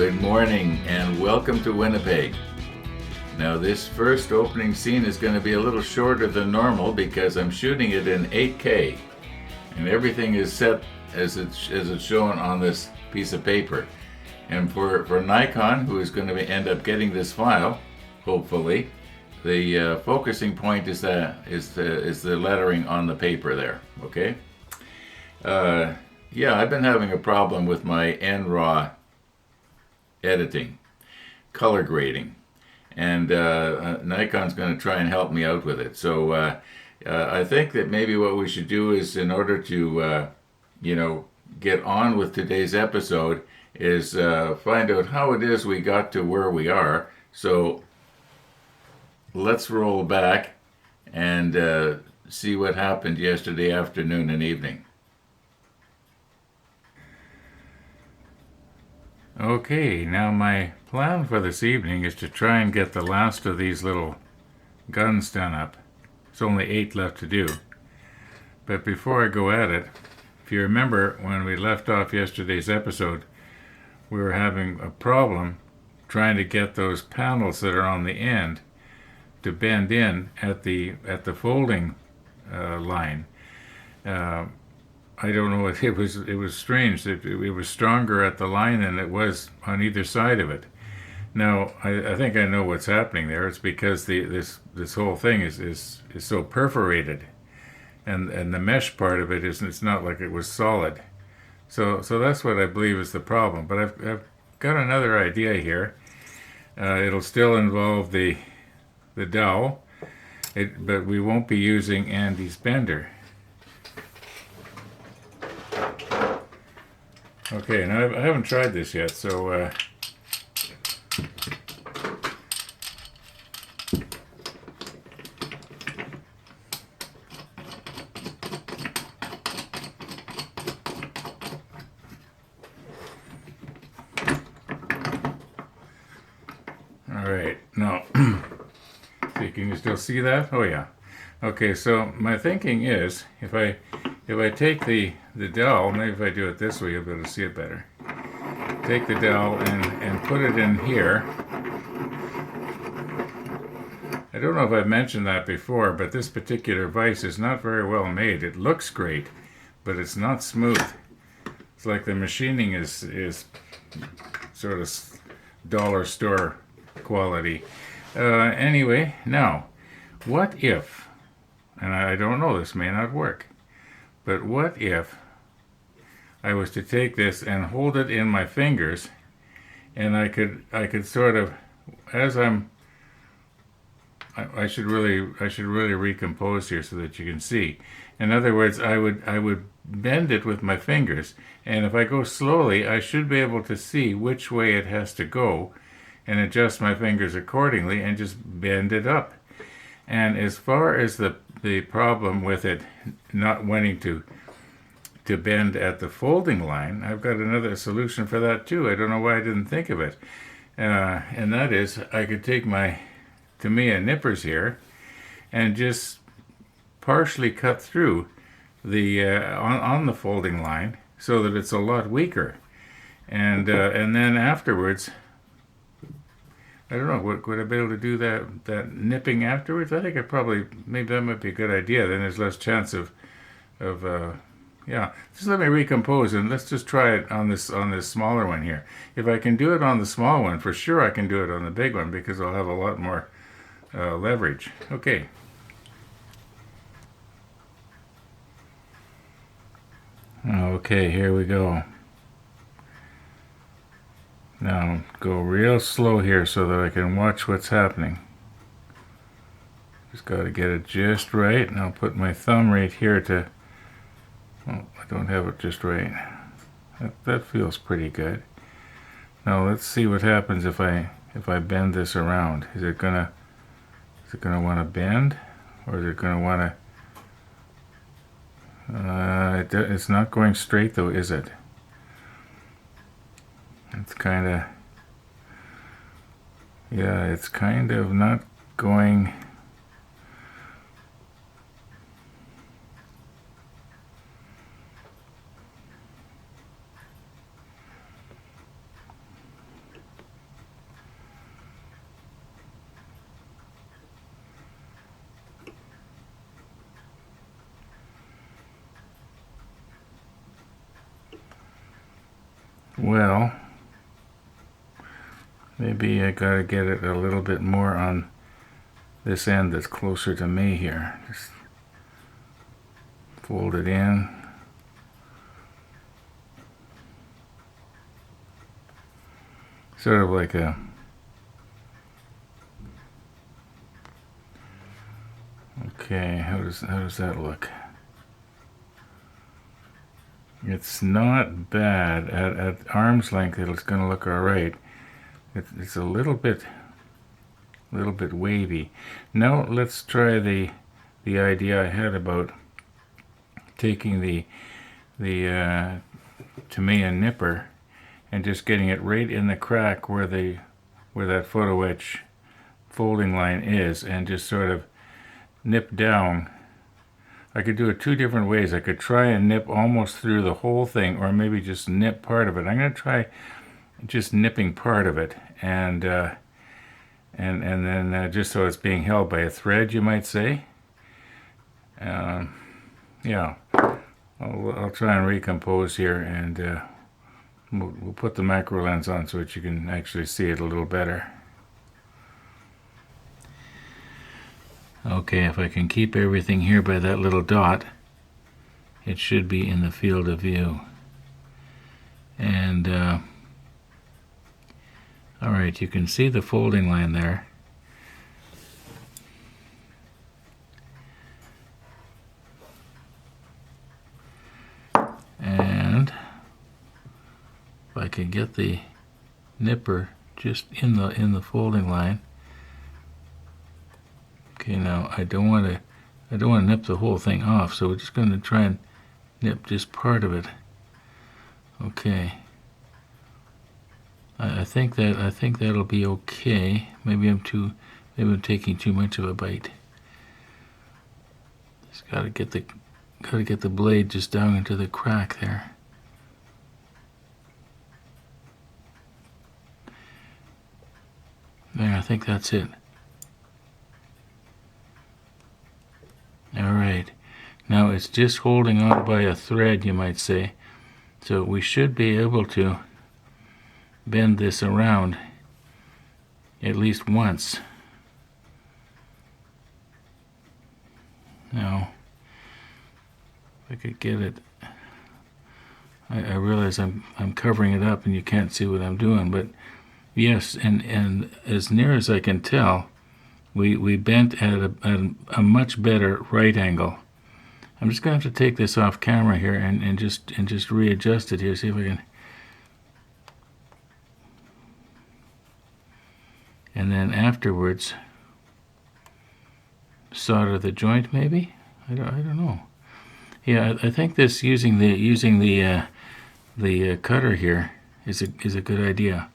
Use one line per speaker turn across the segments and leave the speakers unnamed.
Good morning and welcome to Winnipeg. Now this first opening scene is going to be a little shorter than normal because I'm shooting it in 8K and everything is set as it's shown on this piece of paper. And for Nikon, who is going to end up getting this file, hopefully, the focusing point is the lettering on the paper there. Okay. Yeah, I've been having a problem with my NRAW editing, color grading, and Nikon's going to try and help me out with it. So I think that maybe what we should do is, in order to get on with today's episode, is find out how it is we got to where we are. So let's roll back and see what happened yesterday afternoon and evening. Okay, now my plan for this evening is to try and get the last of these little guns done up. There's only 8 left to do. But before I go at it, if you remember when we left off yesterday's episode, we were having a problem trying to get those panels that are on the end to bend in at the folding line. I don't know. It was strange. It was stronger at the line than it was on either side of it. Now I think I know what's happening there. It's because this whole thing is so perforated, and the mesh part of it it's not like it was solid. So that's what I believe is the problem. But I've got another idea here. It'll still involve the dowel, but we won't be using Andy's bender. Okay, now I haven't tried this yet, so all right, now, see, can you still see that? Oh yeah. Okay, so my thinking is, if I take the dowel, maybe if I do it this way, you'll be able to see it better. Take the dowel and put it in here. I don't know if I've mentioned that before, but this particular vise is not very well made. It looks great, but it's not smooth. It's like the machining is sort of dollar store quality. Anyway, now, what if, and I don't know, this may not work, but what if I was to take this and hold it in my fingers, and I could sort of, as I should really recompose here so that you can see. In other words, I would bend it with my fingers, and if I go slowly, I should be able to see which way it has to go, and adjust my fingers accordingly, and just bend it up. And as far as the problem with it not wanting to bend at the folding line, I've got another solution for that too. I don't know why I didn't think of it. And that is, I could take my Tamiya nippers here and just partially cut through the on the folding line so that it's a lot weaker. And then afterwards, I don't know, would I be able to do that nipping afterwards? I think maybe that might be a good idea. Then there's less chance of yeah. Just let me recompose and let's just try it on this smaller one here. If I can do it on the small one, for sure I can do it on the big one because I'll have a lot more leverage. Okay. Okay, here we go. Now, go real slow here so that I can watch what's happening. Just got to get it just right, and I'll put my thumb right here to... Oh, I don't have it just right. That feels pretty good. Now, let's see what happens if I bend this around. Is it gonna want to bend, or is it gonna want to... it's not going straight though, is it? It's kind of, yeah, it's kind of not going, well, maybe I gotta get it a little bit more on this end that's closer to me here. Just fold it in. Sort of like a okay, how does that look? It's not bad. At arm's length it's going to look all right. It's a little bit wavy. Now let's try the idea I had about taking the Tamiya nipper and just getting it right in the crack where that photo etch folding line is, and just sort of nip down. I could do it two different ways. I could try and nip almost through the whole thing, or maybe just nip part of it. I'm going to try just nipping part of it, and then just so it's being held by a thread, you might say. Yeah, I'll try and recompose here, and we'll put the macro lens on so that you can actually see it a little better. Okay, if I can keep everything here by that little dot, it should be in the field of view. And alright, you can see the folding line there. And if I can get the nipper just in the folding line. Okay, now I don't want to nip the whole thing off, so we're just going to try and nip just part of it. Okay. I think that'll be okay. Maybe I'm taking too much of a bite. Just gotta get the blade just down into the crack there. There, I think that's it. Alright, now it's just holding on by a thread, you might say. So we should be able to bend this around at least once. Now, if I could get it, I realize I'm covering it up and you can't see what I'm doing, but yes, and as near as I can tell, we bent at a much better right angle. I'm just going to have to take this off camera here and just readjust it here, see if I can. And then afterwards, solder the joint maybe. I don't know. Yeah, I think this using the cutter here is a good idea.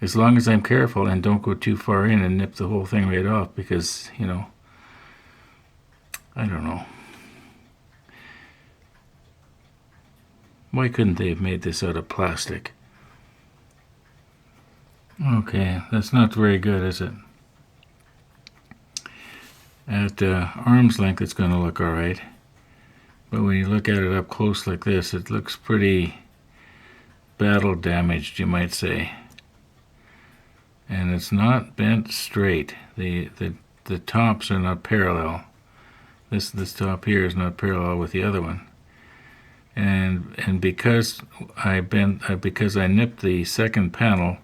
As long as I'm careful and don't go too far in and nip the whole thing right off, because, you know, I don't know. Why couldn't they have made this out of plastic? Okay, that's not very good, is it? At arm's length, it's going to look all right. But when you look at it up close like this, it looks pretty battle damaged, you might say. And it's not bent straight. The tops are not parallel. This top here is not parallel with the other one. And because I nipped the second panel,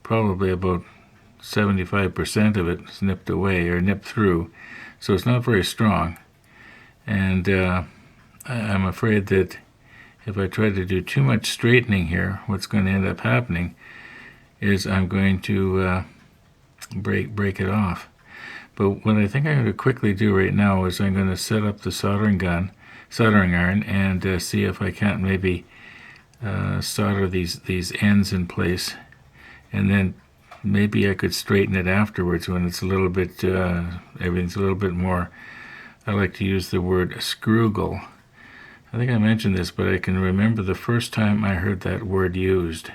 probably about 75% of it is nipped away or nipped through, so it's not very strong. And I'm afraid that if I try to do too much straightening here, what's going to end up happening is I'm going to break it off. But what I think I'm going to quickly do right now is I'm going to set up the soldering iron, and see if I can't maybe solder these ends in place, and then maybe I could straighten it afterwards when it's a little bit everything's a little bit more. I like to use the word screwgle. I think I mentioned this, but I can remember the first time I heard that word used.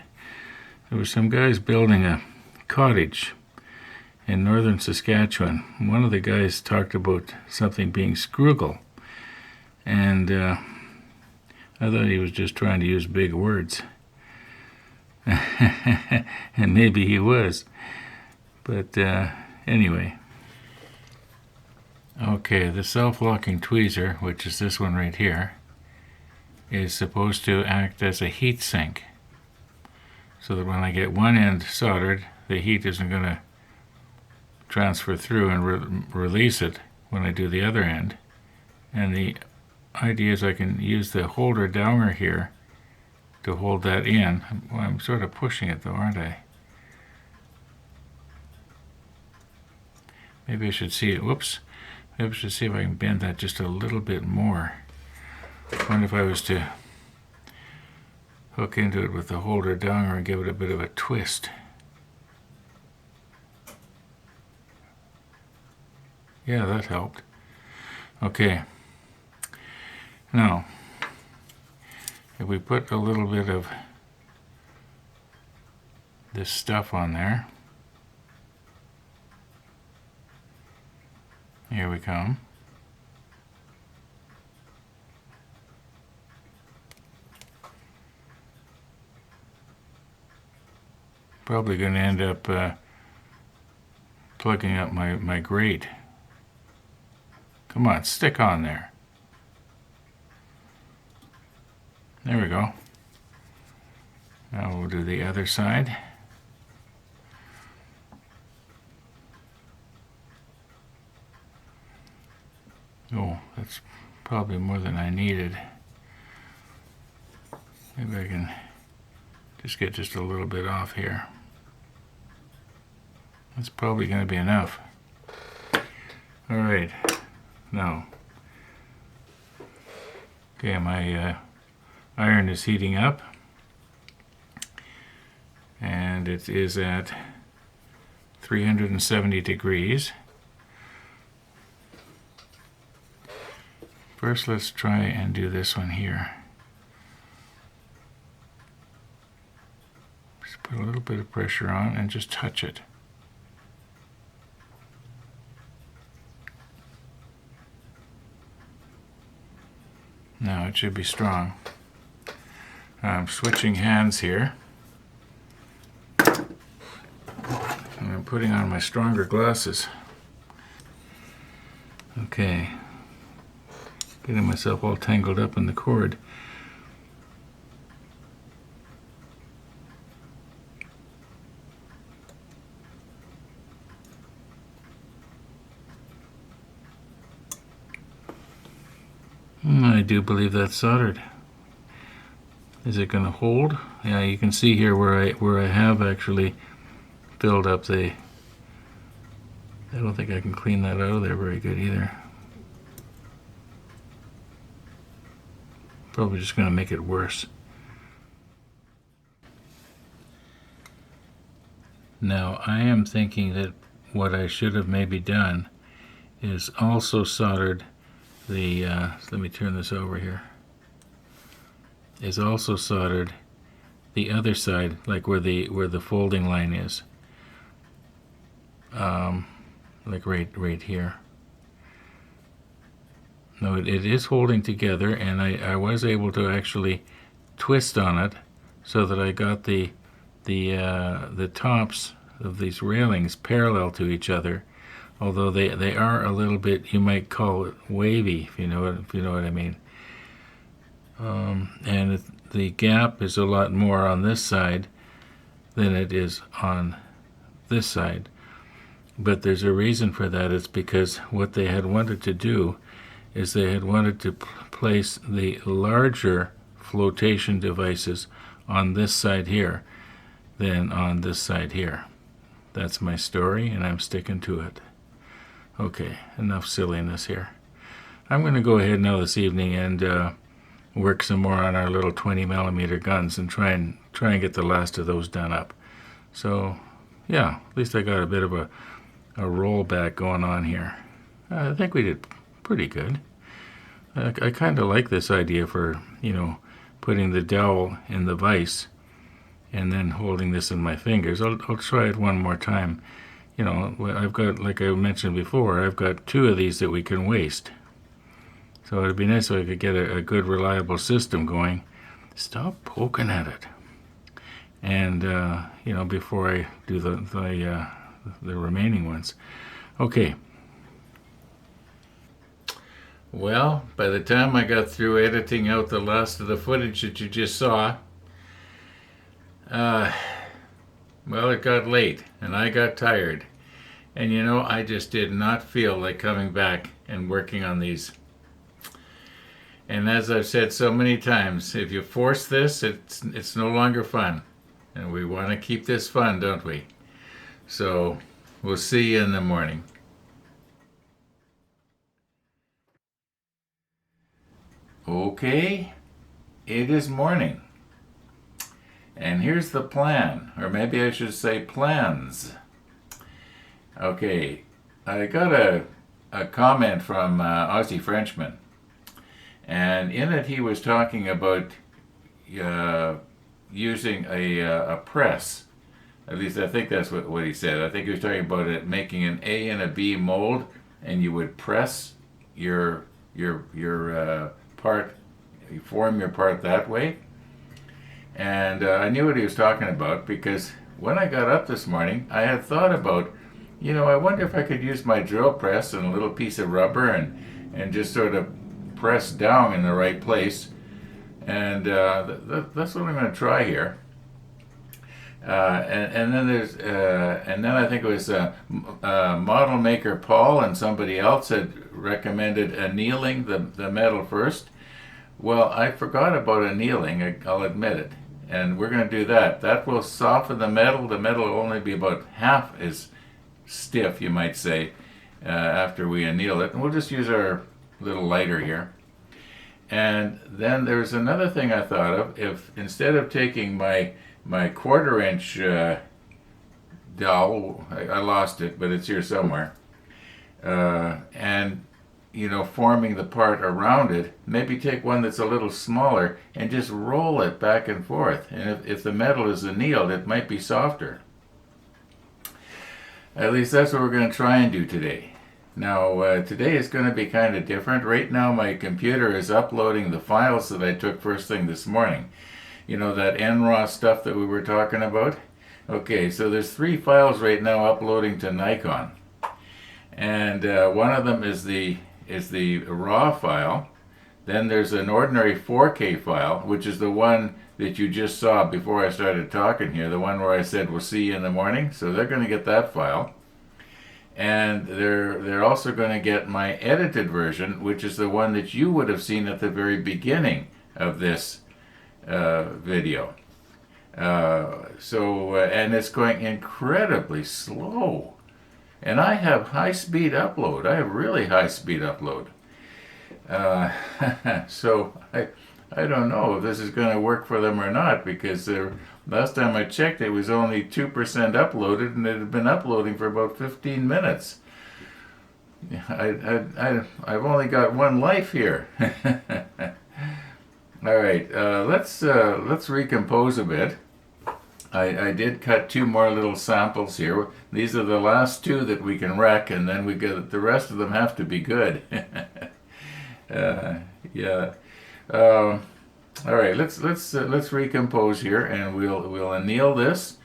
There were some guys building a cottage in northern Saskatchewan. One of the guys talked about something being screwgle, and I thought he was just trying to use big words. And maybe he was. But anyway. Okay, the self-locking tweezer, which is this one right here, is supposed to act as a heat sink. So that when I get one end soldered, the heat isn't going to transfer through and release it when I do the other end. And the idea is I can use the holder downer here to hold that in. Well, I'm sort of pushing it though, aren't I? Maybe I should see it. Whoops. Maybe I should see if I can bend that just a little bit more. I wonder if I was to hook into it with the holder downer and give it a bit of a twist. Yeah, that helped. Okay. Now, if we put a little bit of this stuff on there, here we come. Probably going to end up plugging up my grate. Come on, stick on there. There we go. Now we'll do the other side. Oh, that's probably more than I needed. Maybe I can just get just a little bit off here. That's probably going to be enough. All right. Now, okay, my iron is heating up, and it is at 370 degrees. First, let's try and do this one here. Just put a little bit of pressure on and just touch it. Now it should be strong. I'm switching hands here. And I'm putting on my stronger glasses. Okay. Getting myself all tangled up in the cord. I do believe that's soldered. Is it going to hold? Yeah, you can see here where I have actually filled up the. I don't think I can clean that out of there very good either. Probably just going to make it worse. Now I am thinking that what I should have maybe done is also soldered the, let me turn this over here, is also soldered the other side, like where the folding line is, like right here. No, it is holding together, and I was able to actually twist on it so that I got the tops of these railings parallel to each other, although they are a little bit, you might call it wavy, if you know what I mean. And the gap is a lot more on this side than it is on this side. But there's a reason for that. It's because what they had wanted to do is they had wanted to place the larger flotation devices on this side here than on this side here. That's my story, and I'm sticking to it. Okay, enough silliness here. I'm going to go ahead now this evening and work some more on our little 20mm guns and try and get the last of those done up. So, yeah, at least I got a bit of a rollback going on here. I think we did pretty good. I kind of like this idea for, putting the dowel in the vise and then holding this in my fingers. I'll try it one more time. I've got, like I mentioned before, I've got 2 of these that we can waste. So it'd be nice if I could get a good, reliable system going. Stop poking at it. And, before I do the remaining ones. Okay. Well, by the time I got through editing out the last of the footage that you just saw, it got late and I got tired. And I just did not feel like coming back and working on these. And as I've said so many times, if you force this, it's no longer fun. And we want to keep this fun, don't we? So we'll see you in the morning. Okay, it is morning. And here's the plan, or maybe I should say plans. Okay, I got a comment from Aussie Frenchman. And in it he was talking about using a press. At least I think that's what he said. I think he was talking about it making an A and a B mold, and you would press your part, you form your part that way. And I knew what he was talking about because when I got up this morning, I had thought about, I wonder if I could use my drill press and a little piece of rubber and just sort of press down in the right place. And that's what I'm going to try here. And then I think it was model maker Paul and somebody else had recommended annealing the metal first. Well, I forgot about annealing, I'll admit it. And we're going to do that. That will soften the metal. The metal will only be about half as stiff, you might say, after we anneal it. And we'll just use our little lighter here. And then there's another thing I thought of. If instead of taking my 1/4 inch dowel, I lost it, but it's here somewhere, and forming the part around it, maybe take one that's a little smaller and just roll it back and forth. And if the metal is annealed, it might be softer. At least that's what we're going to try and do today. Now, today is going to be kind of different. Right now, my computer is uploading the files that I took first thing this morning. That NRAW stuff that we were talking about? Okay, so there's 3 files right now uploading to Nikon. And one of them is the RAW file. Then there's an ordinary 4K file, which is the one that you just saw before I started talking here, the one where I said we'll see you in the morning. So they're going to get that file. And they're also going to get my edited version, which is the one that you would have seen at the very beginning of this video. And it's going incredibly slow. And I have high-speed upload. I have really high-speed upload. So I don't know if this is going to work for them or not, because last time I checked it was only 2% uploaded, and it had been uploading for about 15 minutes. I've only got one life here. All right, let's recompose a bit. I did cut 2 more little samples here. These are the last 2 that we can wreck, and then the rest of them have to be good. Yeah. All right, let's recompose here, and we'll anneal this.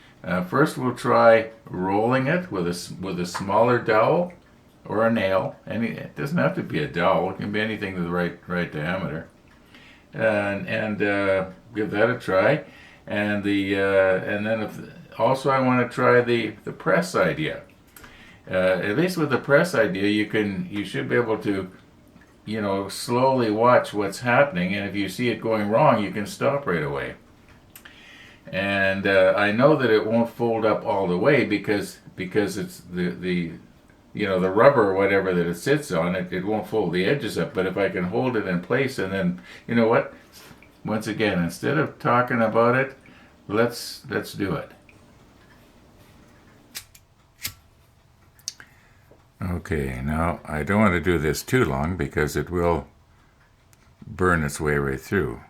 First, we'll try rolling it with a smaller dowel or a nail. It doesn't have to be a dowel; it can be anything to the right diameter. And give that a try. And then also I want to try the press idea. At least with the press idea, you should be able to slowly watch what's happening, and if you see it going wrong, you can stop right away. And I know that it won't fold up all the way because it's the rubber or whatever that it sits on, it won't fold the edges up. But if I can hold it in place, and then once again, instead of talking about it, let's do it. Okay, now I don't want to do this too long because it will burn its way right through.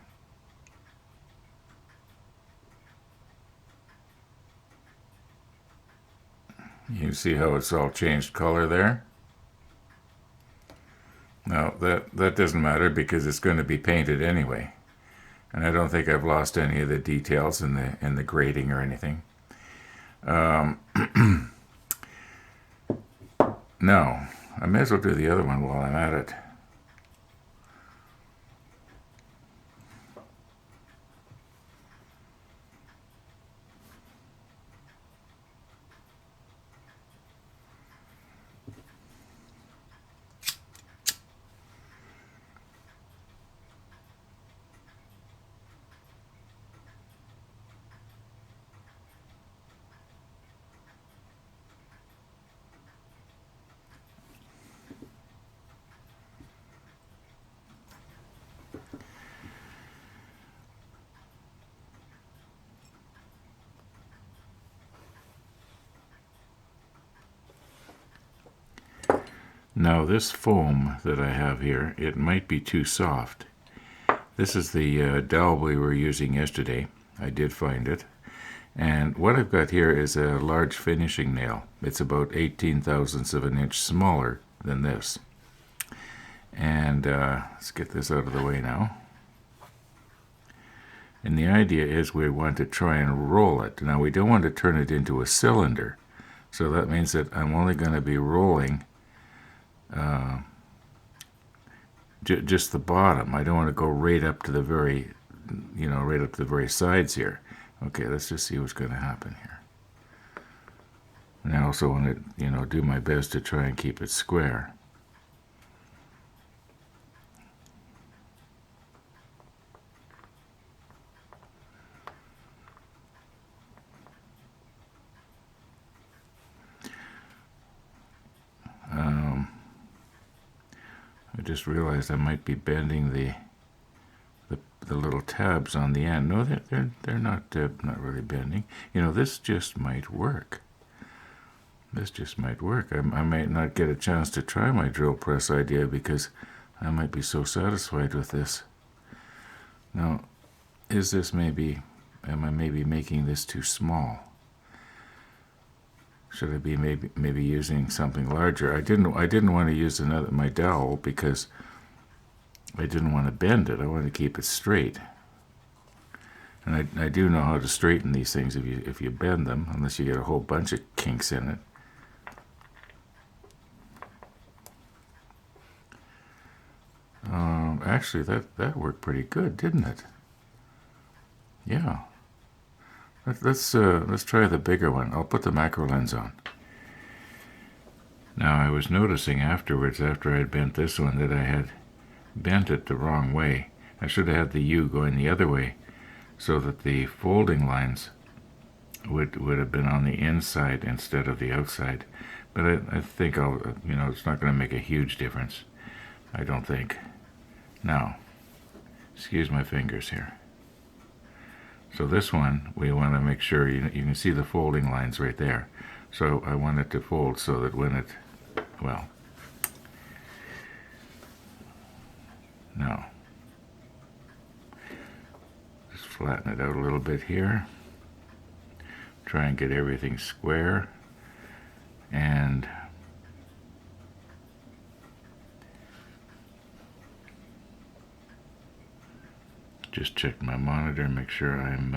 You see how it's all changed color there? Now, that doesn't matter because it's going to be painted anyway. And I don't think I've lost any of the details in the grading or anything. No, I may as well do the other one while I'm at it. Now this foam that I have here, it might be too soft. This is the dowel we were using yesterday. I did find it. And what I've got here is a large finishing nail. It's about 18 thousandths of an inch smaller than this. And let's get this out of the way now. And the idea is we want to try and roll it. Now we don't want to turn it into a cylinder. So that means that I'm only going to be rolling just the bottom. I don't want to go right up to the very, right up to the very sides here. Okay, let's just see what's going to happen here. And I also want to, do my best to try and keep it square. I just realized I might be bending the little tabs on the end. No, they're not really bending. This just might work. This just might work. I might not get a chance to try my drill press idea because I might be so satisfied with this. Now, am I maybe making this too small? Should I be maybe using something larger? I didn't want to use my dowel because I didn't want to bend it. I wanted to keep it straight. And I do know how to straighten these things if you bend them, unless you get a whole bunch of kinks in it. Actually, that worked pretty good, didn't it? Yeah. Let's try the bigger one. I'll put the macro lens on. Now I was noticing afterwards, after I'd bent this one, that I had bent it the wrong way. I should have had the U going the other way, so that the folding lines would have been on the inside instead of the outside. But I think it's not going to make a huge difference. I don't think. Now, excuse my fingers here. So this one, we want to make sure you can see the folding lines right there. So I want it to fold so that when it, now, just flatten it out a little bit here. Try and get everything square. And just check my monitor and make sure I'm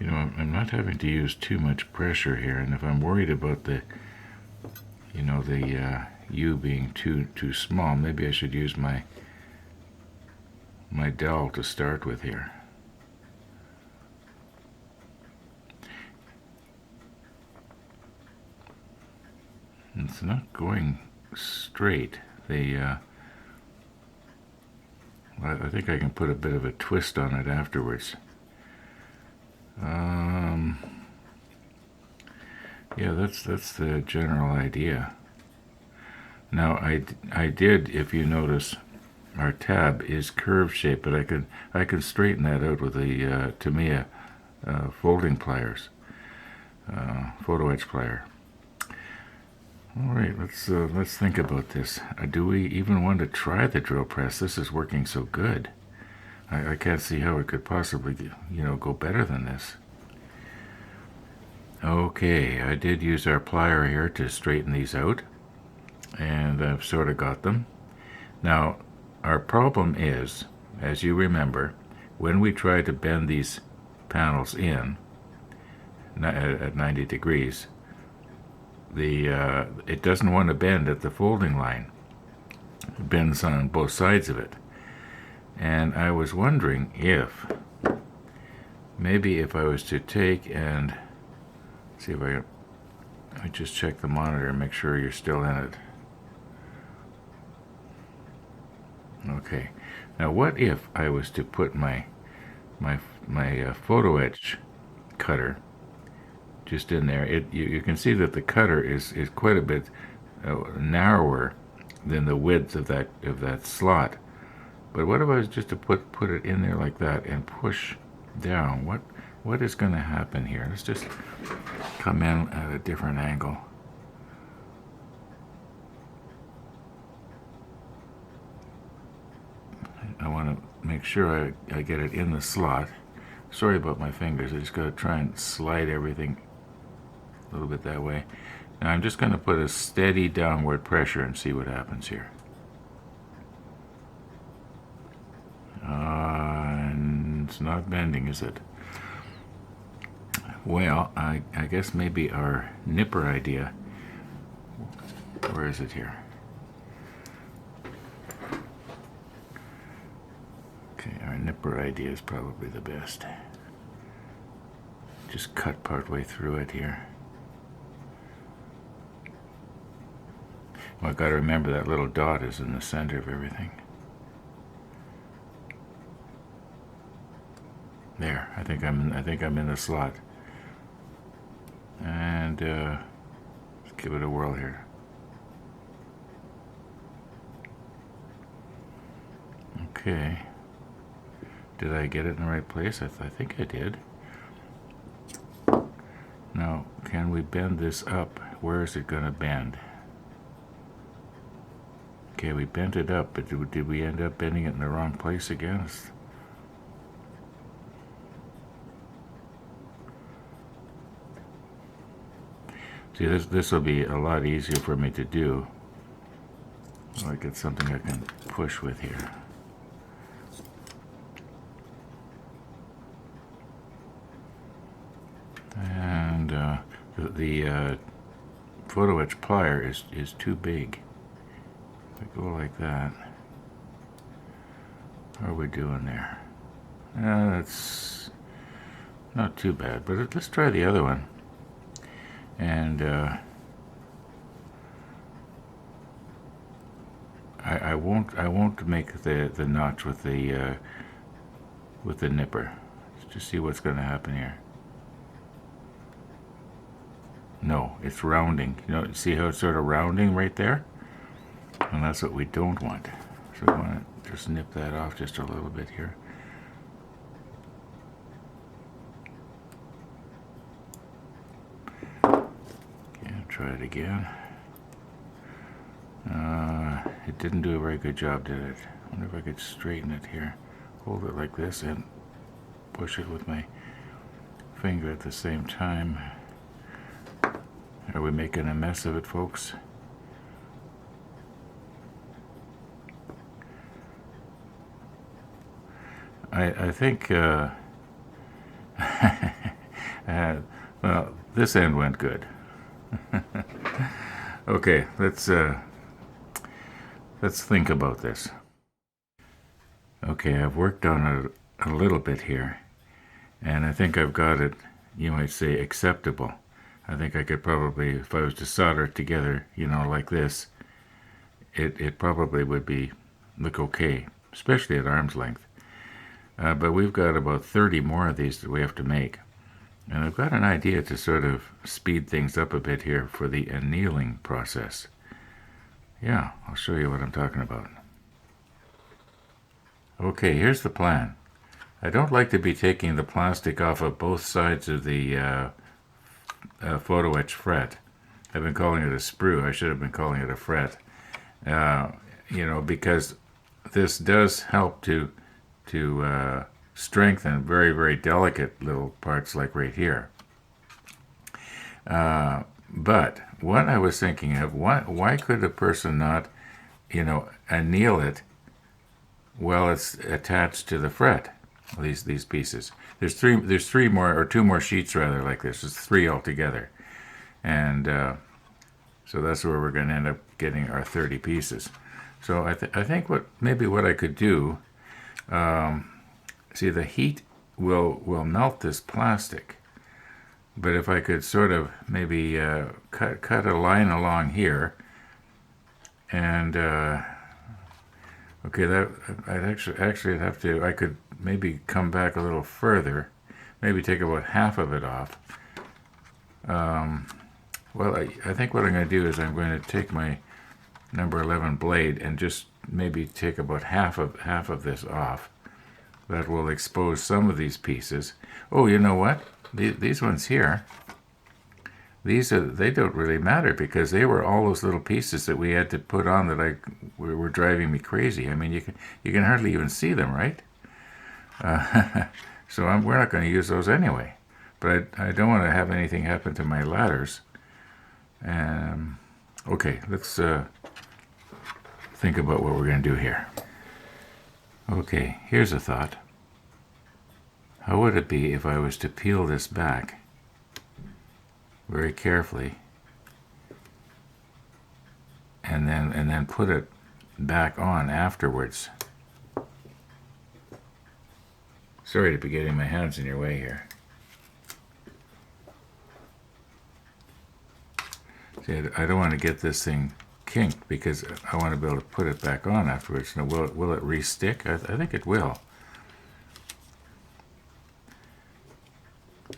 I'm not having to use too much pressure here, and if I'm worried about the U being too small, maybe I should use my dowel to start with here. It's not going straight. I think I can put a bit of a twist on it afterwards. Yeah, that's the general idea. Now I did, if you notice, our tab is curve shaped, but I can straighten that out with the Tamiya folding pliers, photo etch plier. All right, let's think about this. Do we even want to try the drill press? This is working so good. I can't see how it could possibly, go better than this. Okay, I did use our plier here to straighten these out, and I've sort of got them. Now, our problem is, as you remember, when we try to bend these panels in at 90 degrees, it doesn't want to bend at the folding line. It bends on both sides of it. And I was wondering if, maybe if I was to take and see if I just check the monitor and make sure you're still in it. Okay. Now, what if I was to put my photo etch cutter just in there? You can see that the cutter is quite a bit narrower than the width of that slot. But what if I was just to put it in there like that and push down? What is going to happen here? Let's just come in at a different angle. I want to make sure I get it in the slot. Sorry about my fingers. I just got to try and slide everything a little bit that way. Now I'm just going to put a steady downward pressure and see what happens here. And it's not bending, is it? Well, I guess maybe our nipper idea. Where is it here? Okay, our nipper idea is probably the best. Just cut part way through it here. Well, I've got to remember that little dot is in the center of everything. There, I think I'm in the slot. And let's give it a whirl here. Okay. Did I get it in the right place? I think I did. Now, can we bend this up? Where is it going to bend? Okay, we bent it up, but did we end up bending it in the wrong place again? See, this will be a lot easier for me to do. I'll get something I can push with here. And the photo etch plier is too big. If I go like that, how are we doing there? That's not too bad, but let's try the other one. And I won't make the notch with the nipper. Let's just see what's going to happen here. No, it's rounding. You know, see how it's sort of rounding right there? And that's what we don't want. So we want to just nip that off just a little bit here. Try it again. It didn't do a very good job, did it? I wonder if I could straighten it here. Hold it like this and push it with my finger at the same time. Are we making a mess of it, folks? I think, well, this end went good. Okay, let's think about this. Okay, I've worked on it a little bit here, and I think I've got it, you might say, acceptable. I think I could probably, if I was to solder it together, you know, like this, it probably would look okay, especially at arm's length. But we've got about 30 more of these that we have to make. And I've got an idea to sort of speed things up a bit here for the annealing process. Yeah, I'll show you what I'm talking about. Okay, here's the plan. I don't like to be taking the plastic off of both sides of the photo etch fret. I've been calling it a sprue. I should have been calling it a fret. You know, because this does help to strengthen very, very delicate little parts like right here. But what I was thinking of, why could a person not, anneal it while it's attached to the fret? These pieces. There's three more, or two more sheets rather, like this. There's three altogether, and so that's where we're going to end up getting our 30 pieces. So I think what I could do, see, the heat will melt this plastic, but if I could sort of maybe cut a line along here, and okay, that I could maybe come back a little further, maybe take about half of it off. Well, I think what I'm going to do is I'm going to take my number 11 blade and just maybe take about half of this off. That will expose some of these pieces. Oh, you know what? These ones here, they don't really matter, because they were all those little pieces that we had to put on that were driving me crazy. I mean, you can hardly even see them, right? So we're not going to use those anyway. But I don't want to have anything happen to my ladders. Okay, let's think about what we're going to do here. Okay, here's a thought. How would it be if I was to peel this back very carefully and then put it back on afterwards? Sorry to be getting my hands in your way here. See, I don't want to get this thing kinked, because I want to be able to put it back on afterwards. Now, will it re-stick? I think it will.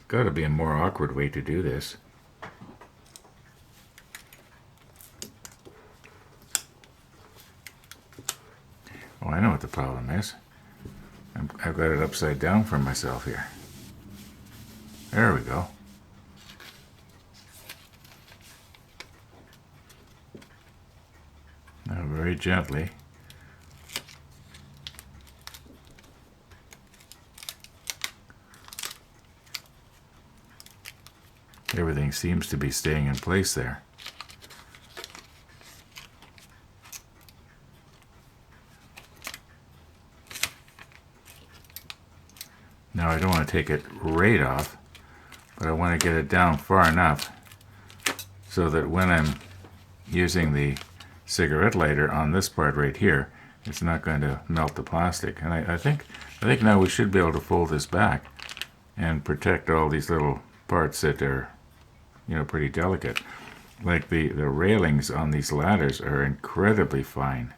Got to be a more awkward way to do this. Oh, I know what the problem is. I've got it upside down for myself here. There we go. Now, very gently. Everything seems to be staying in place there. Now, I don't want to take it right off, but I want to get it down far enough so that when I'm using the cigarette lighter on this part right here, it's not going to melt the plastic. And I think now we should be able to fold this back and protect all these little parts that are, pretty delicate. Like the railings on these ladders are incredibly fine.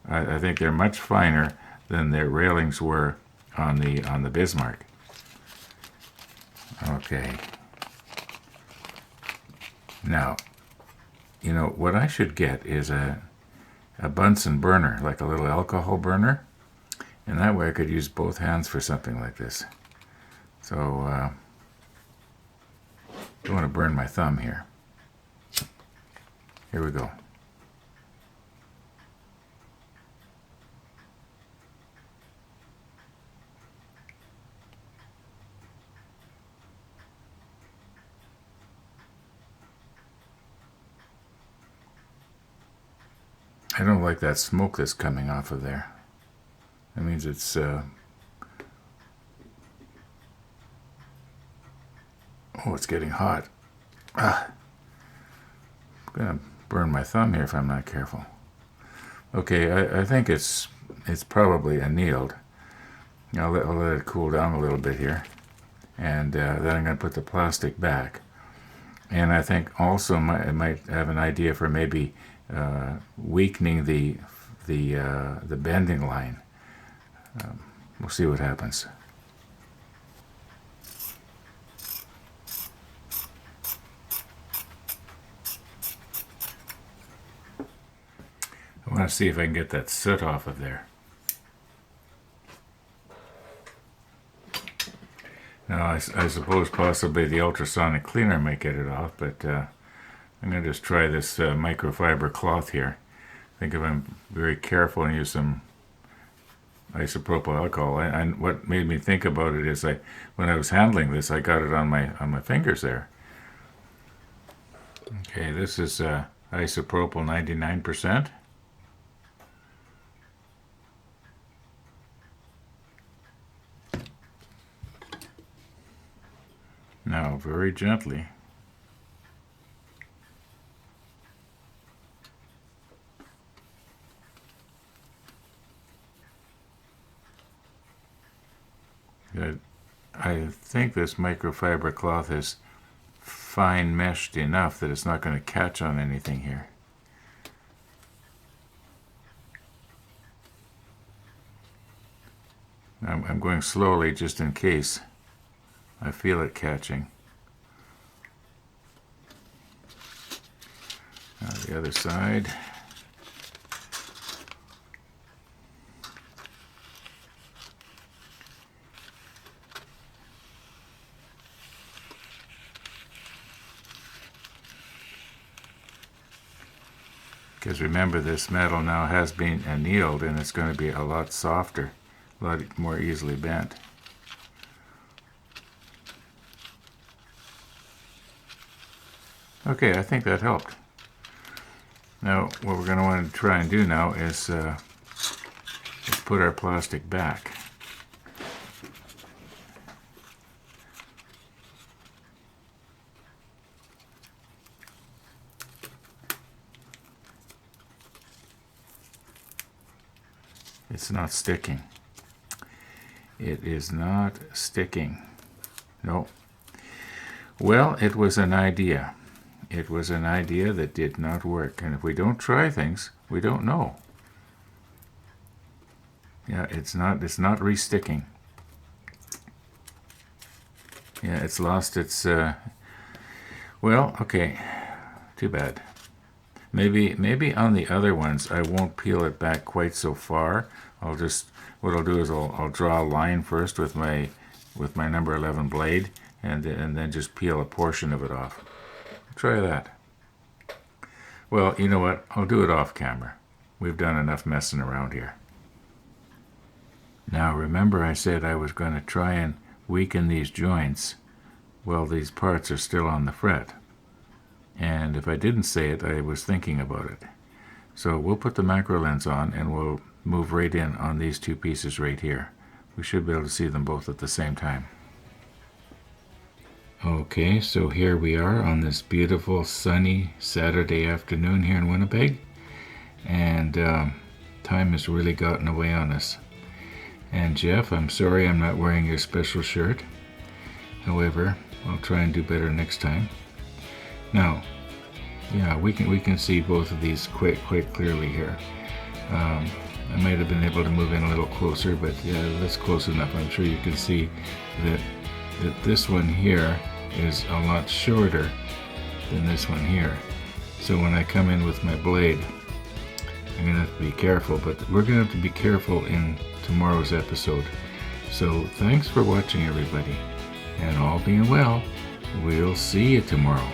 I think they're much finer than their railings were on the Bismarck. Okay. Now, what I should get is a Bunsen burner, like a little alcohol burner, and that way I could use both hands for something like this. So, don't want to burn my thumb here. Here we go. I don't like that smoke that's coming off of there. That means it's oh, it's getting hot. I'm gonna burn my thumb here if I'm not careful. Okay, I think it's probably annealed. I'll let it cool down a little bit here, and then I'm gonna put the plastic back. And I think also I might have an idea for maybe weakening the bending line. We'll see what happens. I want to see if I can get that soot off of there. Now, I suppose possibly the ultrasonic cleaner might get it off, but I'm going to just try this microfiber cloth here. I think if I'm very careful and use some isopropyl alcohol, and what made me think about it is when I was handling this, I got it on my fingers there. Okay, this is isopropyl 99%. Now, very gently. I think this microfiber cloth is fine meshed enough that it's not going to catch on anything here. I'm going slowly just in case I feel it catching. Now the other side. Because remember, this metal now has been annealed and it's going to be a lot softer, a lot more easily bent. Okay, I think that helped. Now, what we're going to want to try and do now is put our plastic back. It's not sticking. It is not sticking. No. Well, it was an idea. It was an idea that did not work. And if we don't try things, we don't know. Yeah, it's not re-sticking. Yeah, it's lost its, well, okay, too bad. Maybe on the other ones, I won't peel it back quite so far. What I'll do is I'll draw a line first with my number 11 blade, and then just peel a portion of it off. Try that. Well, you know what? I'll do it off camera. We've done enough messing around here. Now remember I said I was going to try and weaken these joints. Well, these parts are still on the fret. And if I didn't say it, I was thinking about it. So we'll put the macro lens on and we'll move right in on these two pieces right here. We should be able to see them both at the same time. Okay, so here we are on this beautiful sunny Saturday afternoon here in Winnipeg. And time has really gotten away on us. And Jeff, I'm sorry I'm not wearing your special shirt. However, I'll try and do better next time. Now, yeah, we can see both of these quite clearly here. I might have been able to move in a little closer, but yeah, that's close enough. I'm sure you can see that this one here is a lot shorter than this one here. So when I come in with my blade, I'm going to have to be careful, but we're going to have to be careful in tomorrow's episode. So thanks for watching, everybody, and all being well, we'll see you tomorrow.